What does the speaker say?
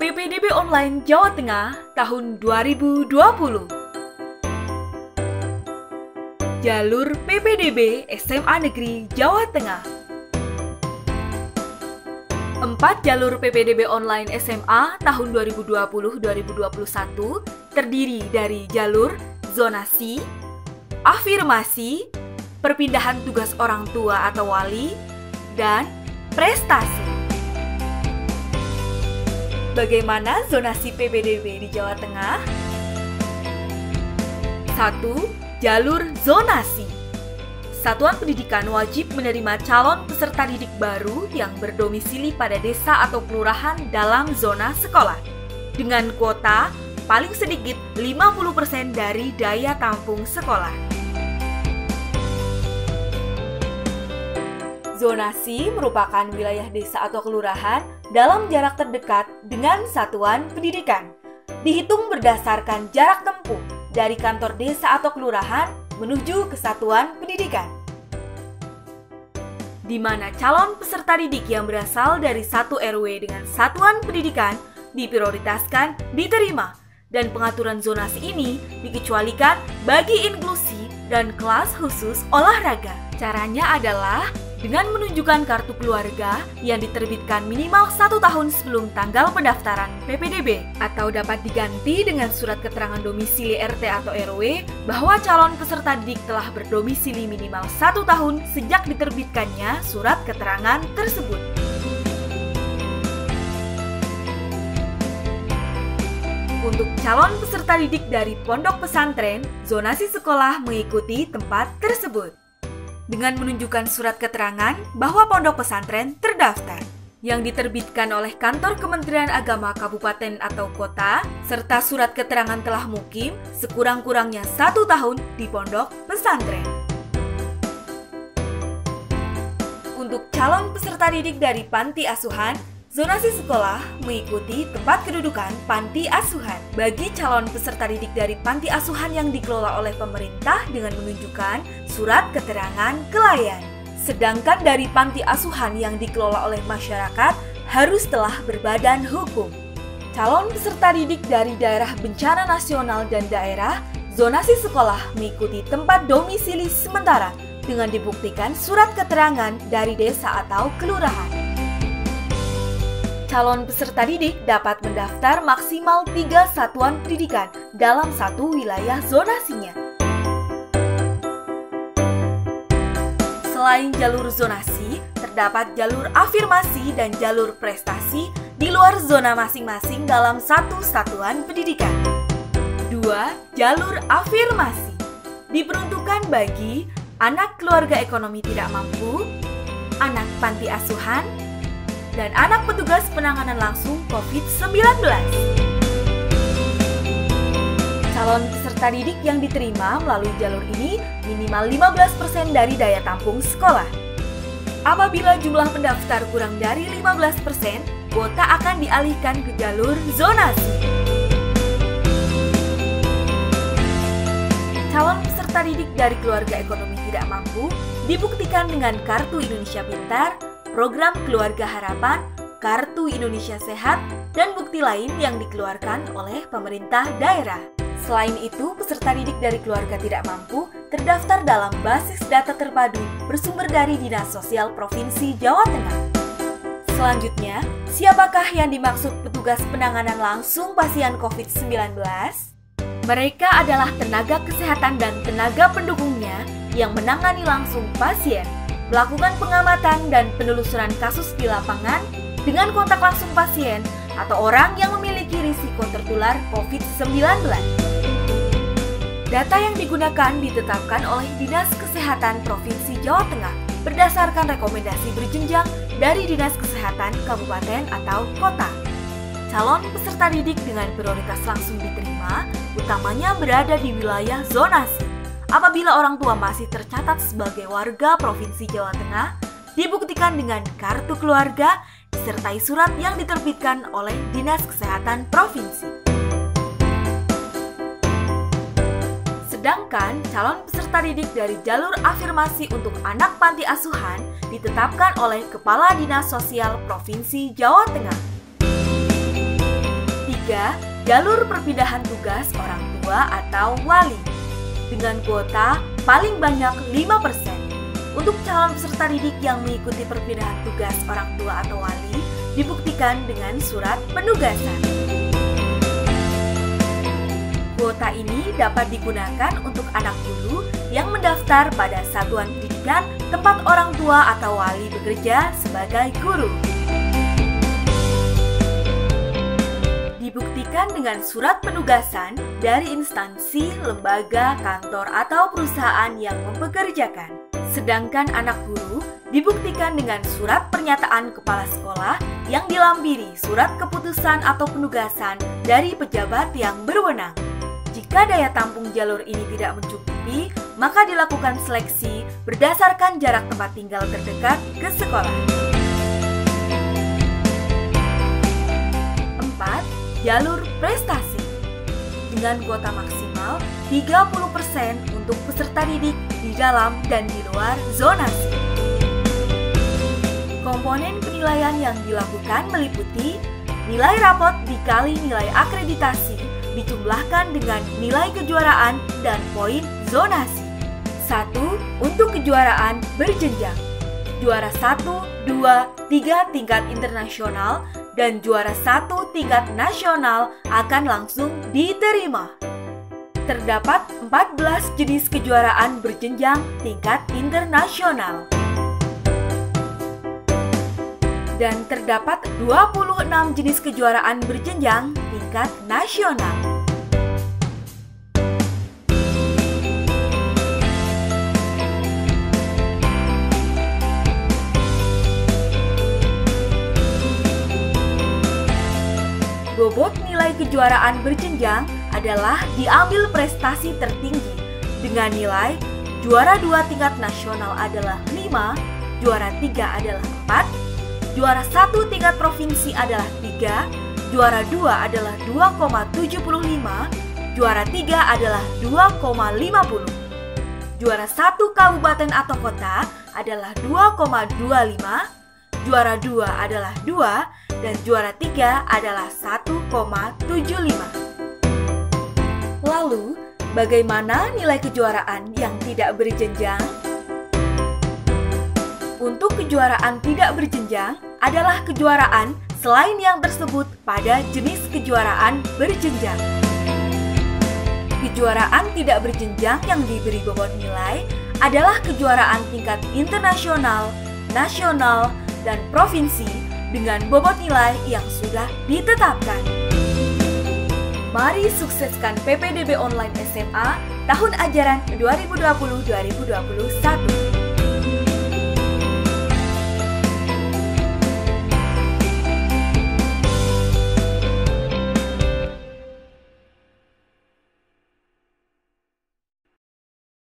PPDB Online Jawa Tengah tahun 2020. Jalur PPDB SMA Negeri Jawa Tengah. 4 jalur PPDB Online SMA tahun 2020-2021 terdiri dari jalur zonasi, afirmasi, perpindahan tugas orang tua atau wali, dan prestasi. Bagaimana zonasi PPDB di Jawa Tengah? 1. Jalur zonasi. Satuan pendidikan wajib menerima calon peserta didik baru yang berdomisili pada desa atau kelurahan dalam zona sekolah dengan kuota paling sedikit 50% dari daya tampung sekolah. Zonasi merupakan wilayah desa atau kelurahan dalam jarak terdekat dengan satuan pendidikan. Dihitung berdasarkan jarak tempuh dari kantor desa atau kelurahan menuju ke satuan pendidikan, di mana calon peserta didik yang berasal dari satu RW dengan satuan pendidikan diprioritaskan diterima, dan pengaturan zonasi ini dikecualikan bagi inklusi dan kelas khusus olahraga. Caranya adalah dengan menunjukkan kartu keluarga yang diterbitkan minimal 1 tahun sebelum tanggal pendaftaran PPDB, atau dapat diganti dengan surat keterangan domisili RT atau RW bahwa calon peserta didik telah berdomisili minimal 1 tahun sejak diterbitkannya surat keterangan tersebut. Untuk calon peserta didik dari pondok pesantren, zonasi sekolah mengikuti tempat tersebut dengan menunjukkan surat keterangan bahwa pondok pesantren terdaftar yang diterbitkan oleh kantor Kementerian Agama Kabupaten atau Kota, serta surat keterangan telah mukim sekurang-kurangnya 1 tahun di pondok pesantren. Untuk calon peserta didik dari panti asuhan, zonasi sekolah mengikuti tempat kedudukan panti asuhan bagi calon peserta didik dari panti asuhan yang dikelola oleh pemerintah dengan menunjukkan surat keterangan kelayan. Sedangkan dari panti asuhan yang dikelola oleh masyarakat harus telah berbadan hukum. Calon peserta didik dari daerah bencana nasional dan daerah, zonasi sekolah mengikuti tempat domisili sementara dengan dibuktikan surat keterangan dari desa atau kelurahan. Calon peserta didik dapat mendaftar maksimal 3 satuan pendidikan dalam satu wilayah zonasinya. Selain jalur zonasi, terdapat jalur afirmasi dan jalur prestasi di luar zona masing-masing dalam satu satuan pendidikan. 2. Jalur afirmasi diperuntukkan bagi anak keluarga ekonomi tidak mampu, anak panti asuhan, dan anak petugas penanganan langsung COVID-19. Calon peserta didik yang diterima melalui jalur ini minimal 15% dari daya tampung sekolah. Apabila jumlah pendaftar kurang dari 15%, kuota akan dialihkan ke jalur zonasi. Calon peserta didik dari keluarga ekonomi tidak mampu dibuktikan dengan Kartu Indonesia Pintar, Program Keluarga Harapan, Kartu Indonesia Sehat, dan bukti lain yang dikeluarkan oleh pemerintah daerah. Selain itu, peserta didik dari keluarga tidak mampu terdaftar dalam basis data terpadu bersumber dari Dinas Sosial Provinsi Jawa Tengah. Selanjutnya, siapakah yang dimaksud petugas penanganan langsung pasien COVID-19? Mereka adalah tenaga kesehatan dan tenaga pendukungnya yang menangani langsung pasien, melakukan pengamatan dan penelusuran kasus di lapangan dengan kontak langsung pasien atau orang yang memiliki risiko tertular COVID-19. Data yang digunakan ditetapkan oleh Dinas Kesehatan Provinsi Jawa Tengah berdasarkan rekomendasi berjenjang dari Dinas Kesehatan Kabupaten atau Kota. Calon peserta didik dengan prioritas langsung diterima, utamanya berada di wilayah zonasi. Apabila orang tua masih tercatat sebagai warga Provinsi Jawa Tengah, dibuktikan dengan kartu keluarga disertai surat yang diterbitkan oleh Dinas Kesehatan Provinsi. Sedangkan calon peserta didik dari jalur afirmasi untuk anak panti asuhan ditetapkan oleh Kepala Dinas Sosial Provinsi Jawa Tengah. jalur perpindahan tugas orang tua atau wali dengan kuota paling banyak 5%. Untuk calon peserta didik yang mengikuti perpindahan tugas orang tua atau wali dibuktikan dengan surat penugasan. Kuota ini dapat digunakan untuk anak guru yang mendaftar pada satuan pendidikan tempat orang tua atau wali bekerja sebagai guru. Dibuktikan dengan surat penugasan dari instansi, lembaga, kantor, atau perusahaan yang mempekerjakan. Sedangkan anak guru dibuktikan dengan surat pernyataan kepala sekolah yang dilampiri surat keputusan atau penugasan dari pejabat yang berwenang. Jika daya tampung jalur ini tidak mencukupi, maka dilakukan seleksi berdasarkan jarak tempat tinggal terdekat ke sekolah. 4. Jalur prestasi. Dengan kuota maksimal 30% untuk peserta didik di dalam dan di luar zonasi. Komponen penilaian yang dilakukan meliputi nilai rapot dikali nilai akreditasi dijumlahkan dengan nilai kejuaraan dan poin zonasi. 1. Untuk kejuaraan berjenjang. Juara 1, 2, 3 tingkat internasional dan juara 1 tingkat nasional akan langsung diterima. Terdapat 14 jenis kejuaraan berjenjang tingkat internasional. Dan terdapat 26 jenis kejuaraan berjenjang tingkat nasional. Bobot nilai kejuaraan berjenjang adalah diambil prestasi tertinggi dengan nilai juara 2 tingkat nasional adalah 5, juara 3 adalah 4, juara 1 tingkat provinsi adalah 3, juara 2 adalah 2,75, juara 3 adalah 2,50. Juara 1 kabupaten atau kota adalah 2,25, juara 2 adalah 2, dan juara 3 adalah 1,75. Lalu, bagaimana nilai kejuaraan yang tidak berjenjang? Untuk kejuaraan tidak berjenjang adalah kejuaraan selain yang tersebut pada jenis kejuaraan berjenjang. Kejuaraan tidak berjenjang yang diberi bobot nilai adalah kejuaraan tingkat internasional, nasional, dan provinsi dengan bobot nilai yang sudah ditetapkan. Mari sukseskan PPDB Online SMA tahun ajaran 2020-2021.